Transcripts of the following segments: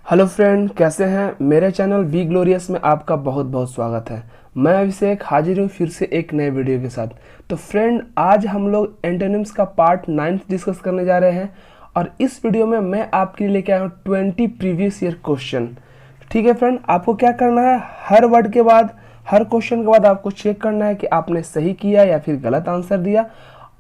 Hello friend, कैसे हैं। मेरे चैनल बी ग्लोरियस में आपका बहुत बहुत स्वागत है। मैं अभिषेक हाजिर हूँ फिर से एक नए वीडियो के साथ। तो फ्रेंड, आज हम लोग एंटोनिम्स का पार्ट 9 डिस्कस करने जा रहे हैं और इस वीडियो में मैं आपके लिए लेके आया हूँ 20 प्रीवियस ईयर क्वेश्चन। ठीक है फ्रेंड, आपको क्या करना है, हर वर्ड के बाद, हर क्वेश्चन के बाद आपको चेक करना है कि आपने सही किया या फिर गलत आंसर दिया,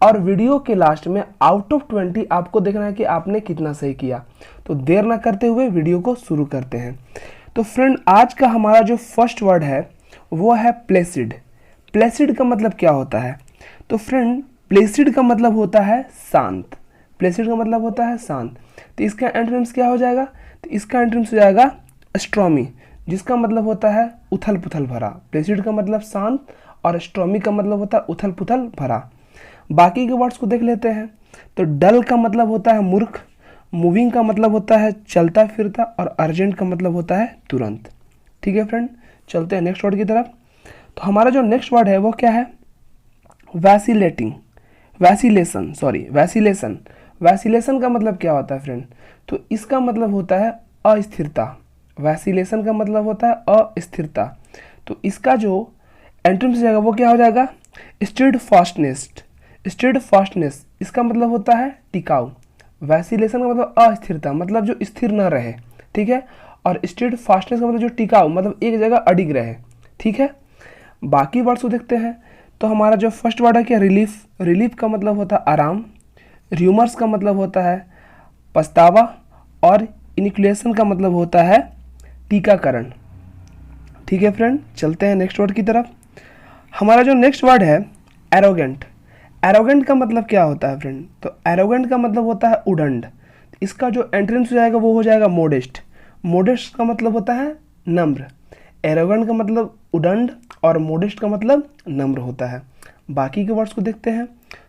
और वीडियो के लास्ट में आउट ऑफ 20 आपको देखना है कि आपने कितना सही किया। तो देर ना करते हुए वीडियो को शुरू करते हैं। तो फ्रेंड, आज का हमारा जो फर्स्ट वर्ड है वो है प्लेसिड। प्लेसिड का मतलब क्या होता है? तो फ्रेंड, प्लेसिड का मतलब होता है शांत। प्लेसिड का मतलब होता है शांत। तो इसका एंटोनिम्स क्या हो जाएगा? तो इसका एंटोनिम्स हो जाएगा स्ट्रॉमी, जिसका मतलब होता है उथल पुथल भरा। प्लेसिड का मतलब शांत और स्ट्रॉमी का मतलब होता है उथल पुथल भरा। बाकी के वर्ड्स को देख लेते हैं। तो डल का मतलब होता है मूर्ख, मूविंग का मतलब होता है चलता फिरता, और अर्जेंट का मतलब होता है तुरंत। ठीक है फ्रेंड, चलते हैं नेक्स्ट वर्ड की तरफ। तो हमारा जो नेक्स्ट वर्ड है वो क्या है? वैसिलेटिंग, वैसिलेशन। वैसिलेशन का मतलब क्या होता है फ्रेंड? तो इसका मतलब होता है अस्थिरता। वैसिलेशन का मतलब होता है अस्थिरता। तो इसका जो एंटोनिम्स जाएगा वो क्या हो जाएगा? स्टेड फास्टनेस, इसका मतलब होता है टिकाऊ। वैसिलेशन का मतलब अस्थिरता, मतलब जो स्थिर न रहे। ठीक है। और स्टेड फास्टनेस का मतलब जो टिकाऊ, मतलब एक जगह अडिग रहे। ठीक है। बाकी वर्ड्स को देखते हैं। तो हमारा जो फर्स्ट वर्ड है क्या? रिलीफ। रिलीफ का मतलब होता है आराम। र्यूमर्स का मतलब होता है पछतावा। और इनिकुलेशन का मतलब होता है टीकाकरण। ठीक है फ्रेंड, चलते हैं नेक्स्ट वर्ड की तरफ। हमारा जो नेक्स्ट वर्ड है एरोगेंट। एरोगेंट का मतलब क्या होता है फ्रेंड? तो एरोगेंट का मतलब होता है उदंड। इसका जो एंट्रेंस हो जाएगा वो हो जाएगा मोडेस्ट। मोडेस्ट का मतलब होता है नम्र। एरोगेंट का मतलब उदंड और मोडेस्ट का मतलब नम्र होता है। बाकी के वर्ड्स को देखते हैं।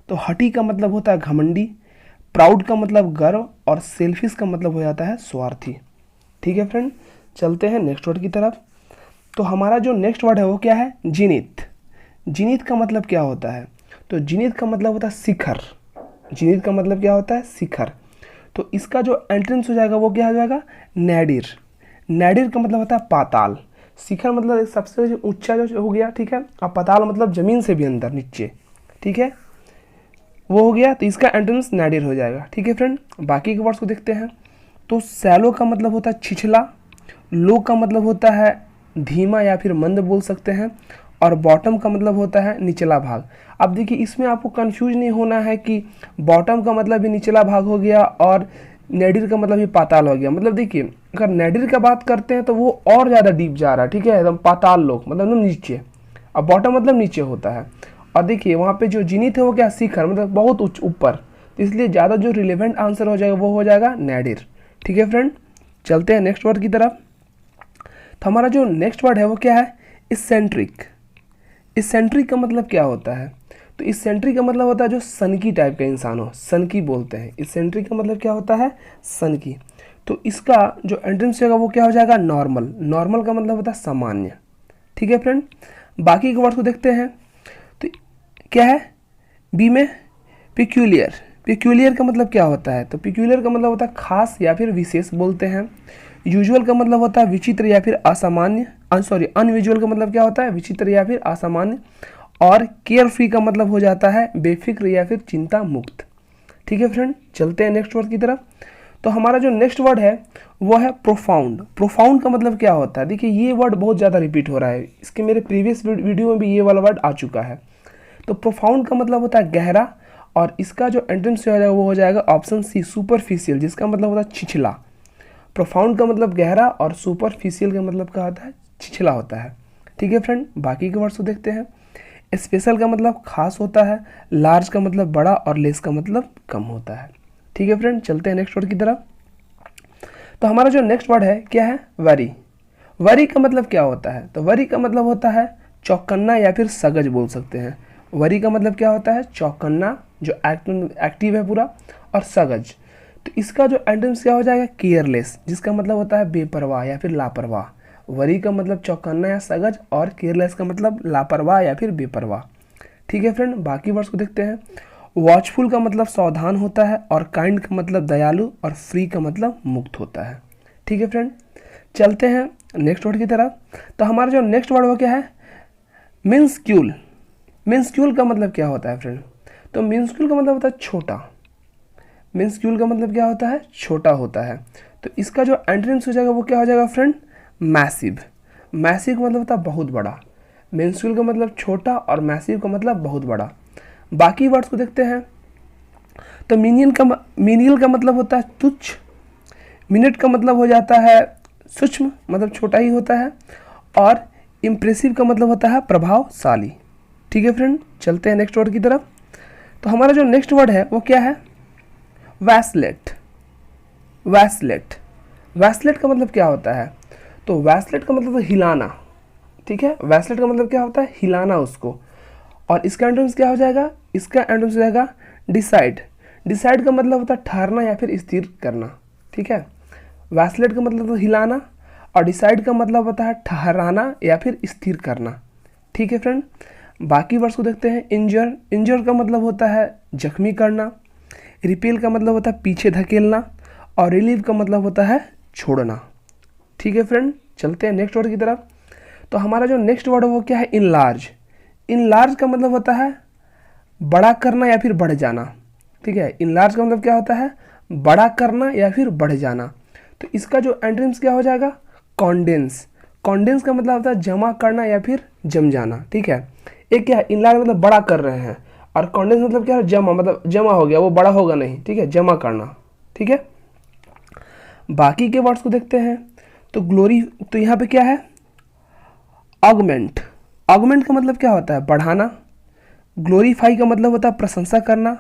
तो हठी का मतलब होता है घमंडी। प्राउड का मतलब गर्व, और सेल्फिश का मतलब हो जाता है स्वार्थी। ठीक है फ्रेंड, चलते हैं नेक्स्ट वर्ड की तरफ। तो हमारा जो नेक्स्ट वर्ड है वो क्या है? जिनित। जिनित का मतलब क्या होता है? तो जिनित का मतलब होता है शिखर। जिनित का मतलब क्या होता है? शिखर। तो इसका जो एंट्रेंस हो जाएगा वो क्या हो जाएगा? नैडिर। नैडिर का मतलब होता है पाताल। शिखर मतलब सबसे ऊंचा जो हो गया। ठीक है। और पाताल मतलब जमीन से भी अंदर नीचे। ठीक है, वो हो गया। तो इसका एंट्रेंस नैडिर हो जाएगा। ठीक है फ्रेंड, बाकी के वर्ड्स को देखते हैं। तो सैलो का मतलब होता है छिछला। लो का मतलब होता है धीमा या फिर मंद बोल सकते हैं। और बॉटम का मतलब होता है निचला भाग। अब देखिए, इसमें आपको कंफ्यूज नहीं होना है कि बॉटम का मतलब भी निचला भाग हो गया और नेडिर का मतलब भी पाताल हो गया। मतलब देखिए, अगर नेडिर का बात करते हैं तो वो और ज़्यादा डीप जा रहा है। ठीक है, एकदम पाताल लोक मतलब एकदम नीचे, और बॉटम मतलब नीचे होता है। और देखिए वहाँ पे जो जिनित है वो क्या? शिखर, मतलब बहुत उच्च ऊपर। तो इसलिए ज़्यादा जो रिलेवेंट आंसर हो जाएगा वो हो जाएगा नेडिर। ठीक है फ्रेंड, चलते हैं नेक्स्ट वर्ड की तरफ। तो हमारा जो नेक्स्ट वर्ड है वो क्या है? इसेंट्रिक। इसेंट्रिक का मतलब क्या होता है? तो इसेंट्रिक का मतलब होता है जो सनकी टाइप का इंसान हो, सनकी बोलते हैं। इसेंट्रिक का मतलब क्या होता है? सनकी। तो इसका जो एंट्रेंस होगा वो क्या हो जाएगा? नॉर्मल। नॉर्मल का मतलब होता है सामान्य। ठीक है फ्रेंड, बाकी के वर्ड्स को देखते हैं। तो क्या है बी में? पिक्यूलियर। पिक्यूलियर का मतलब क्या होता है? तो पिक्यूलियर का मतलब होता है खास या फिर विशेष बोलते हैं। यूजुअल का मतलब होता है विचित्र या फिर असामान्य। अनयूजुअल का मतलब क्या होता है? विचित्र या फिर असामान्य। और केयर फ्री का मतलब हो जाता है बेफिक्र या फिर चिंता मुक्त। ठीक है फ्रेंड, चलते हैं नेक्स्ट वर्ड की तरफ। तो हमारा जो नेक्स्ट वर्ड है वो है प्रोफाउंड। प्रोफाउंड का मतलब क्या होता है? देखिए, ये वर्ड बहुत ज़्यादा रिपीट हो रहा है, इसके मेरे प्रीवियस वीडियो में भी ये वाला वर्ड आ चुका है। तो प्रोफाउंड का मतलब होता है गहरा, और इसका जो एंट्रेंस हो जाएगा वो हो जाएगा ऑप्शन सी, सुपरफिशियल, जिसका मतलब होता है छिछला। प्रोफाउंड का मतलब गहरा और सुपरफिशियल का मतलब क्या होता है? छिछला होता है। ठीक है फ्रेंड, बाकी के वर्ड्स को देखते हैं। स्पेशल का मतलब खास होता है। लार्ज का मतलब बड़ा, और लेस का मतलब कम होता है। ठीक है फ्रेंड, चलते हैं नेक्स्ट वर्ड की तरफ। तो हमारा जो नेक्स्ट वर्ड है क्या है? वरी। वरी का मतलब क्या होता है? तो वरी का मतलब होता है चौकन्ना या फिर सगज बोल सकते हैं। वरी का मतलब क्या होता है? चौकन्ना, जो एक्टिव है पूरा, और सगज। तो इसका जो एंटोनिम्स क्या हो जाएगा? केयरलेस, जिसका मतलब होता है बेपरवाह या फिर लापरवाह। वरी का मतलब चौकन्ना या सगज, और केयरलेस का मतलब लापरवाह या फिर बेपरवाह। ठीक है फ्रेंड, बाकी वर्ड्स को देखते हैं। वॉचफुल का मतलब सावधान होता है, और काइंड का मतलब दयालु, और फ्री का मतलब मुक्त होता है। ठीक है फ्रेंड, चलते हैं नेक्स्ट वर्ड की तरफ। तो हमारा जो नेक्स्ट वर्ड वो क्या है, मिन्स्क्यूल। मिन्स्क्यूल का मतलब क्या होता है फ्रेंड, तो मिन्स्क्यूल का मतलब होता है छोटा। मिन्स्क्यूल का मतलब क्या होता है, छोटा होता है। तो इसका जो एंटोनिम्स हो जाएगा वो क्या हो जाएगा फ्रेंड, मैसिव। मैसिव का मतलब होता है बहुत बड़ा। मिन्स्क्यूल का मतलब छोटा और मैसिव का मतलब बहुत बड़ा। बाकी वर्ड्स को देखते हैं। तो मीनियल का मतलब होता है तुच्छ। मिनट का मतलब हो जाता है सूक्ष्म, मतलब छोटा ही होता है। और इम्प्रेसिव का मतलब होता है प्रभावशाली। ठीक है फ्रेंड, चलते हैं नेक्स्ट वर्ड की तरफ। तो हमारा जो नेक्स्ट वर्ड है वो क्या है, वैसलेट। वैसलेट, वैसलेट का मतलब क्या होता है, तो वैसलेट का मतलब हिलाना। ठीक है, वैसलेट का मतलब क्या होता है, हिलाना उसको। और इसका एंटोनिम्स क्या हो जाएगा, इसका एंटोनिम्स हो जाएगा डिसाइड। डिसाइड का मतलब होता है ठहरना या फिर स्थिर करना। ठीक है, वैसलेट का मतलब होता है हिलाना और डिसाइड का मतलब होता है ठहराना या फिर स्थिर करना। ठीक है फ्रेंड, बाकी वर्ड्स को देखते हैं। इंजर, इंजर का मतलब होता है जख्मी करना। रिपेल का मतलब होता है पीछे धकेलना। और रिलीव का मतलब होता है छोड़ना। ठीक है फ्रेंड, चलते हैं नेक्स्ट वर्ड की तरफ। तो हमारा जो नेक्स्ट वर्ड है वो क्या है, इनलार्ज। इनलार्ज का मतलब होता है बड़ा करना या फिर बढ़ जाना। ठीक है, इनलार्ज का मतलब क्या होता है, बड़ा करना या फिर बढ़ जाना। तो इसका जो एंटोनिम्स क्या हो जाएगा, कॉन्डेंस। कॉन्डेंस का मतलब होता है जमा करना या फिर जम जाना। ठीक है, एक क्या है, इनलार्ज मतलब बड़ा कर रहे हैं, और कॉन्डेंस मतलब क्या है, जमा, मतलब जमा हो गया, वो बड़ा होगा नहीं। ठीक है, जमा करना। ठीक है, बाकी के वर्ड्स को देखते हैं। तो ग्लोरी, तो यहाँ पे क्या है, ऑगमेंट। ऑगमेंट का मतलब क्या होता है, बढ़ाना। ग्लोरीफाई का मतलब होता है प्रशंसा करना।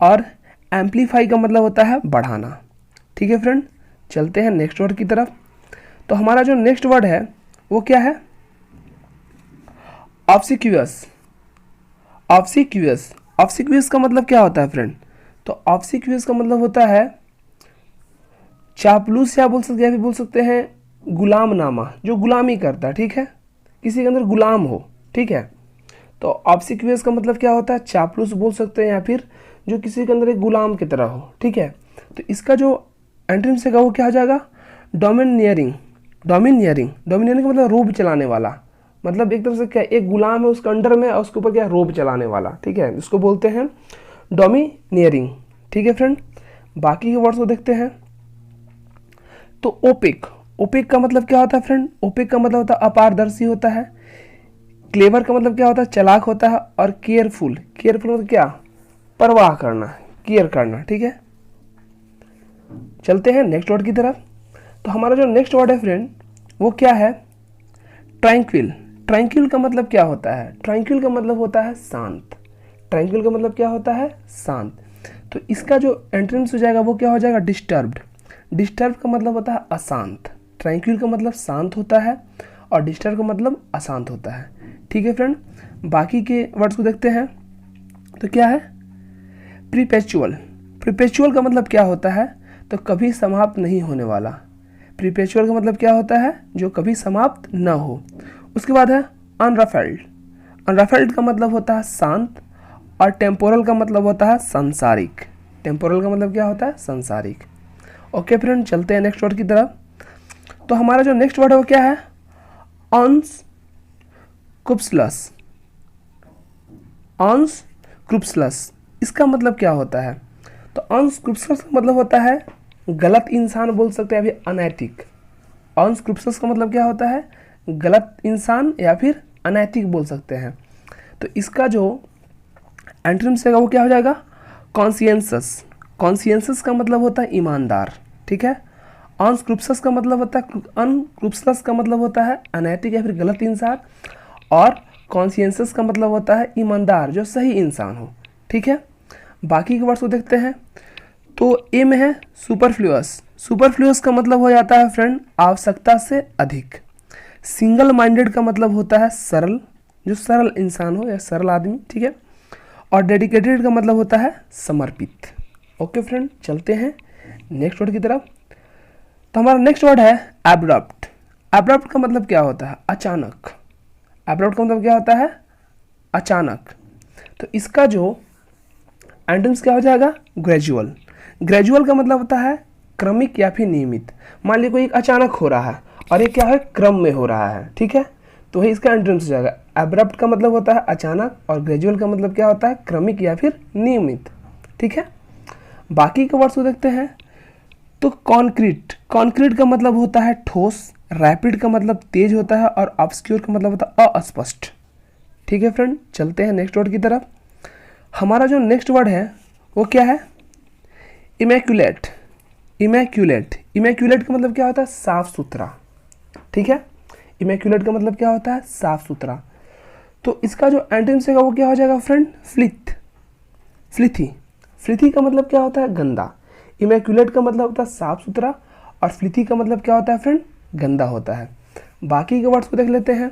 और एम्पलीफाई का मतलब होता है बढ़ाना। ठीक है फ्रेंड, चलते हैं नेक्स्ट वर्ड की तरफ। तो हमारा जो नेक्स्ट वर्ड है वो क्या है, ऑब्सिक्यूअस। ऑब्सिक्यूअस, ऑब्सिक्यूअस का मतलब क्या होता है फ्रेंड, तो ऑब्सिक्यूअस का मतलब होता है चापलूस, या बोल सकते हैं, या फिर बोल सकते हैं गुलामनामा, जो गुलामी करता है। ठीक है, किसी के अंदर गुलाम हो। ठीक है, तो ऑब्सिक्यूअस का मतलब क्या होता है, चापलूस बोल सकते हैं, या फिर जो किसी के अंदर एक गुलाम की तरह हो। ठीक है, तो इसका जो एंटोनिम्स है वो क्या हो जाएगा, डोमिनियरिंग। डोमिनियरिंग, डोमिनियरिंग का मतलब रोब चलाने वाला। मतलब एक तरह से क्या, एक गुलाम है उसके अंडर में और उसके ऊपर क्या, रोब चलाने वाला। ठीक है, इसको बोलते हैं डोमिनियरिंग। ठीक है फ्रेंड, बाकी के वर्ड्स को देखते हैं। तो ओपेक, ओपेक का मतलब क्या होता है फ्रेंड, ओपेक का मतलब होता है अपारदर्शी होता है। क्लेवर का मतलब क्या होता है, चालाक होता है। और केयरफुल, केयरफुल मतलब क्या, परवाह करना, केयर करना। ठीक है, चलते हैं नेक्स्ट वर्ड की तरफ। तो हमारा जो नेक्स्ट वर्ड है फ्रेंड वो क्या है, ट्रैंक्विल। ट्रैंक्विल का मतलब क्या होता है, ट्रैंक्विल का मतलब होता है शांत। ट्रैंक्विल का मतलब क्या होता है, शांत। तो इसका जो एंटोनिम्स हो जाएगा वो क्या हो जाएगा, डिस्टर्ब्ड। डिस्टर्ब का मतलब होता है अशांत। ट्रैंक्विल का मतलब शांत होता है और डिस्टर्ब का मतलब अशांत होता है। ठीक है फ्रेंड, बाकी के वर्ड्स को देखते हैं। तो क्या है, प्रीपेचुअल। प्रीपेचुअल का मतलब क्या होता है, तो कभी समाप्त नहीं होने वाला। प्रीपेचुअल का मतलब क्या होता है, जो कभी समाप्त न हो। उसके बाद है अनरफेल्ड। अनरफेल्ड का मतलब होता है शांत। और टेम्पोरल का मतलब होता है सांसारिक। टेम्पोरल का मतलब क्या होता है, सांसारिक। ओके फ्रेंड, चलते हैं नेक्स्ट वर्ड की तरफ। तो हमारा जो नेक्स्ट वर्ड है वो क्या है, ऑन्स्क्रुप्सलस। ऑन्स्क्रुप्सलस, इसका मतलब क्या होता है, तो ऑन्स्क्रुप्सलस का मतलब होता है गलत इंसान बोल सकते हैं या फिर अनैतिक। ऑन्स्क्रुप्सलस का मतलब क्या होता है, गलत इंसान या फिर अनैतिक बोल सकते हैं। तो इसका जो एंटोनिम्स है वो क्या हो जाएगा, कॉन्शियंसस। कॉन्शियंसस का मतलब होता है ईमानदार। ठीक है, अनस्क्रुप्सस का मतलब होता है, अनस्क्रुप्सलस का मतलब होता है अनैतिक या फिर गलत इंसान। और कॉन्शियंसस का मतलब होता है ईमानदार, जो सही इंसान हो। ठीक है, बाकी के वर्ड्स को देखते हैं। तो ए में है सुपरफ्लुअस। सुपरफ्लुअस का मतलब हो जाता है फ्रेंड आवश्यकता से अधिक। सिंगल माइंडेड का मतलब होता है सरल, जो सरल इंसान हो या सरल आदमी। ठीक है, और डेडिकेटेड का मतलब होता है समर्पित। ओके फ्रेंड, चलते हैं नेक्स्ट वर्ड की तरफ। तो हमारा नेक्स्ट वर्ड है एब्रप्ट। एब्रप्ट का मतलब क्या होता है, अचानक। एब्रप्ट का मतलब क्या होता है, अचानक। तो इसका जो एंटोनिम्स क्या हो जाएगा, ग्रेजुअल। ग्रेजुअल का मतलब होता है क्रमिक या फिर नियमित। मान लीजिए कोई एक अचानक हो रहा है और ये क्या है, क्रम में हो रहा है, ठीक है, तो वही इसका एंटोनिम्स हो जाएगा। एब्रप्ट का मतलब होता है अचानक, और ग्रेजुअल का मतलब क्या होता है, क्रमिक या फिर नियमित, ठीक है। बाकी के वर्ड्स को देखते हैं। तो कॉन्क्रीट, कॉन्क्रीट का मतलब होता है ठोस, रैपिड का मतलब तेज होता है, और ऑब्सक्योर का मतलब होता है अस्पष्ट, ठीक है फ्रेंड। चलते हैं नेक्स्ट वर्ड की तरफ। हमारा जो नेक्स्ट वर्ड है वो क्या है, इमैक्युलेट। इमैक्युलेट, इमैक्युलेट का मतलब क्या होता है, साफ सुथरा, ठीक है। इमैक्युलेट का मतलब क्या होता है, साफ सुथरा। तो इसका जो एंटोनिम्स है वो क्या हो जाएगा फ्रेंड, फ्लिथ, फ्लिथी। फ्लिथी का मतलब क्या होता है, गंदा। इमैक्युलेट का मतलब होता है साफ सुथरा, और फ्लिथी का मतलब क्या होता है फ्रेंड, गंदा होता है। बाकी के वर्ड्स को देख लेते हैं।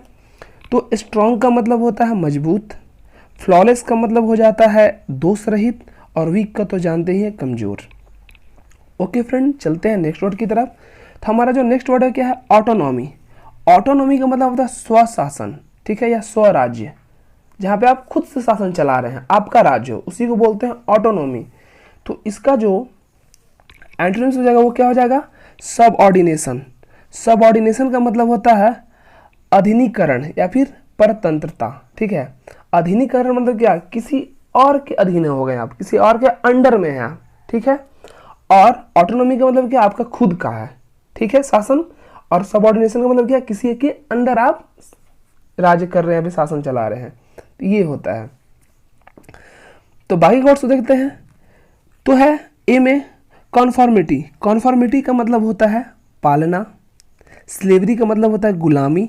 तो स्ट्रॉन्ग का मतलब होता है मजबूत, फ्लॉलेस का मतलब हो जाता है दोष रहित, और वीक का तो जानते ही हैं, कमजोर। ओके फ्रेंड, चलते हैं नेक्स्ट वर्ड की तरफ। तो हमारा जो नेक्स्ट वर्ड है क्या है, ऑटोनॉमी। ऑटोनॉमी का मतलब होता है स्वशासन, ठीक है, या स्वराज्य, जहाँ पे आप खुद से शासन चला रहे हैं, आपका राज्य हो, उसी को बोलते हैं ऑटोनॉमी। तो इसका जो एंटोनिम्स हो जाएगा वो क्या हो जाएगा, सबऑर्डिनेशन। सबऑर्डिनेशन का मतलब होता है अधीनीकरण या फिर परतंत्रता, ठीक है। अधीनीकरण मतलब क्या, किसी और के अधीन हो गए आप, किसी और के अंडर में हैं आप, ठीक है। और ऑटोनॉमी का मतलब क्या, आपका खुद का है, ठीक है, शासन। और सबऑर्डिनेशन का मतलब क्या, किसी के अंडर आप राज्य कर रहे हैं, अभी शासन चला रहे हैं, तो ये होता है। तो बाकी वर्ड्स को देखते हैं। तो है ए में कॉन्फॉर्मिटी। कॉन्फॉर्मिटी का मतलब होता है पालना, स्लेवरी का मतलब होता है गुलामी,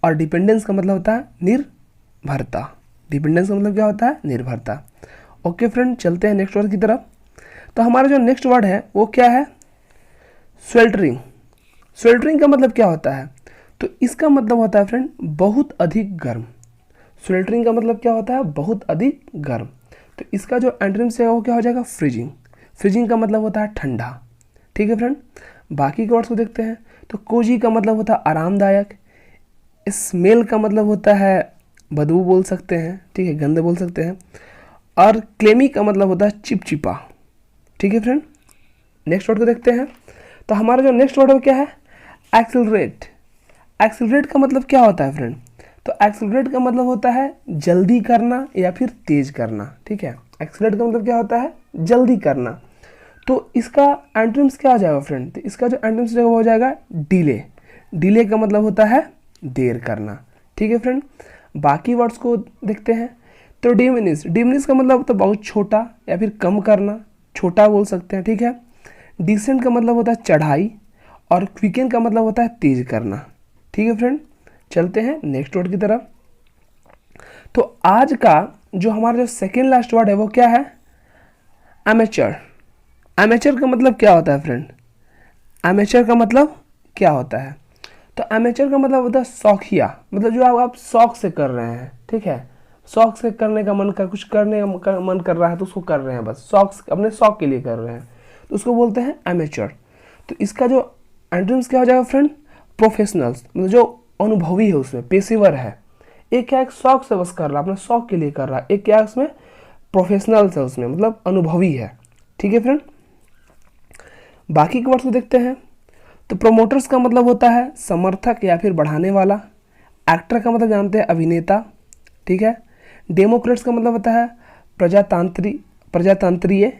और डिपेंडेंस का मतलब होता है निर्भरता। डिपेंडेंस का मतलब क्या होता है, निर्भरता। ओके फ्रेंड, चलते हैं नेक्स्ट वर्ड की तरफ। तो हमारा जो नेक्स्ट वर्ड है वो क्या है, स्वेल्टरिंग। स्वेल्टरिंग का मतलब क्या होता है, तो इसका मतलब होता है फ्रेंड बहुत अधिक गर्म। स्वेल्टरिंग का मतलब क्या होता है, बहुत अधिक गर्म। तो इसका जो एंटोनिम्स है वो क्या हो जाएगा, फ्रीजिंग। फ्रीजिंग का मतलब होता है ठंडा, ठीक है फ्रेंड। बाकी के वर्ड्स को देखते हैं। तो कोजी का मतलब होता है आरामदायक, स्मेल का मतलब होता है बदबू बोल सकते हैं, ठीक है, गंध बोल सकते हैं, और क्लेमी का मतलब होता है चिपचिपा, ठीक है फ्रेंड। नेक्स्ट वर्ड को देखते हैं। तो हमारा जो नेक्स्ट वर्ड है क्या है, एक्सेलरेट। एक्सेलरेट का मतलब क्या होता है फ्रेंड, तो एक्सेलरेट का मतलब होता है जल्दी करना या फिर तेज करना, ठीक है। एक्सेलरेट का मतलब क्या होता है, जल्दी करना। तो इसका एंटोनिम्स क्या हो जाएगा फ्रेंड, तो इसका जो एंटोनिम्स वो हो जाएगा डिले। डिले का मतलब होता है देर करना, ठीक है फ्रेंड। बाकी वर्ड्स को देखते हैं। तो डिमिनिश, डिमिनिश का मतलब होता है बहुत छोटा या फिर कम करना, छोटा बोल सकते हैं, ठीक है। डिसेंट का मतलब होता है चढ़ाई, और क्विकन का मतलब होता है तेज करना, ठीक है फ्रेंड। चलते हैं नेक्स्ट वर्ड की तरफ। तो आज का जो हमारा जो सेकेंड लास्ट वर्ड है वो क्या है, एमेचर। एमेचर का मतलब क्या होता है फ्रेंड, एमेचर का मतलब क्या होता है, तो एमेचर का मतलब होता है शौकिया, मतलब जो आप शौक से कर रहे हैं, ठीक है। शौक से करने का मन कर, कुछ करने का मन कर रहा है तो उसको कर रहे हैं, बस शौक, अपने शौक के लिए कर रहे हैं, तो उसको बोलते हैं एमेचर। तो इसका जो एंटोनिम्स क्या हो जाएगा फ्रेंड, प्रोफेशनल्स, मतलब जो अनुभवी है, उसमें पेशेवर है। एक क्या, एक शौक से बस कर रहा है, अपने शौक के लिए कर रहा है। एक क्या, उसमें प्रोफेशनल्स है, उसमें मतलब अनुभवी है, ठीक है फ्रेंड। बाकी के वर्ड्स को देखते हैं। तो प्रोमोटर्स का मतलब होता है समर्थक या फिर बढ़ाने वाला। एक्टर का मतलब जानते हैं अभिनेता, ठीक है। डेमोक्रेट्स का मतलब होता है प्रजातंत्रीय,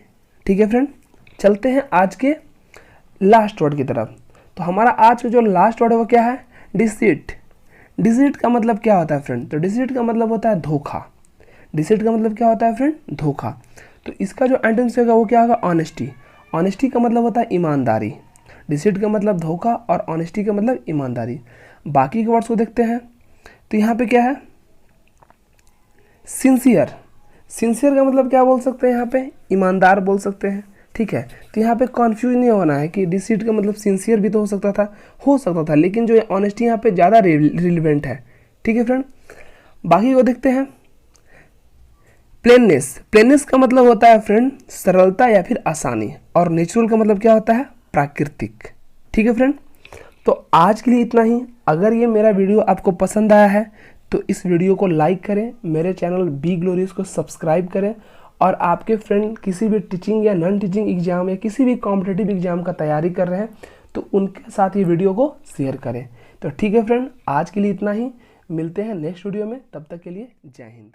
ठीक है फ्रेंड। चलते हैं आज के लास्ट वर्ड की तरफ। तो हमारा आज का जो लास्ट वर्ड है वो क्या है, डिसीट। डिसीट का मतलब क्या होता है फ्रेंड, तो डिसीट का मतलब होता है धोखा। डिसीट का मतलब क्या होता है फ्रेंड, धोखा। तो इसका जो एंटोनिम्स होगा वो क्या होगा, ऑनेस्टी। ऑनेस्टी का मतलब होता है ईमानदारी। डिसीट का मतलब धोखा, और ऑनेस्टी का मतलब ईमानदारी। बाकी के वर्ड्स को देखते हैं। तो यहाँ पे क्या है, सिंसियर। सिंसियर का मतलब क्या बोल सकते हैं, यहाँ पे ईमानदार बोल सकते हैं, ठीक है। तो यहाँ पे कन्फ्यूज नहीं होना है कि डिसीट का मतलब सिंसियर भी तो हो सकता था, लेकिन जो ऑनेस्टी यहाँ पे ज़्यादा रिलेवेंट है, ठीक है फ्रेंड। बाकी को देखते हैं। प्लेननेस। प्लेननेस का मतलब होता है फ्रेंड सरलता या फिर आसानी, और नेचुरल का मतलब क्या होता है, प्राकृतिक, ठीक है फ्रेंड। तो आज के लिए इतना ही। अगर ये मेरा वीडियो आपको पसंद आया है तो इस वीडियो को लाइक करें, मेरे चैनल बी ग्लोरियस को सब्सक्राइब करें, और आपके फ्रेंड किसी भी टीचिंग या नॉन टीचिंग एग्जाम या किसी भी कॉम्पिटिटिव एग्जाम का तैयारी कर रहे हैं तो तो उनके साथ ये वीडियो को शेयर करें। तो ठीक है फ्रेंड, आज के लिए इतना ही, मिलते हैं नेक्स्ट वीडियो में, तब तक के लिए जय हिंद।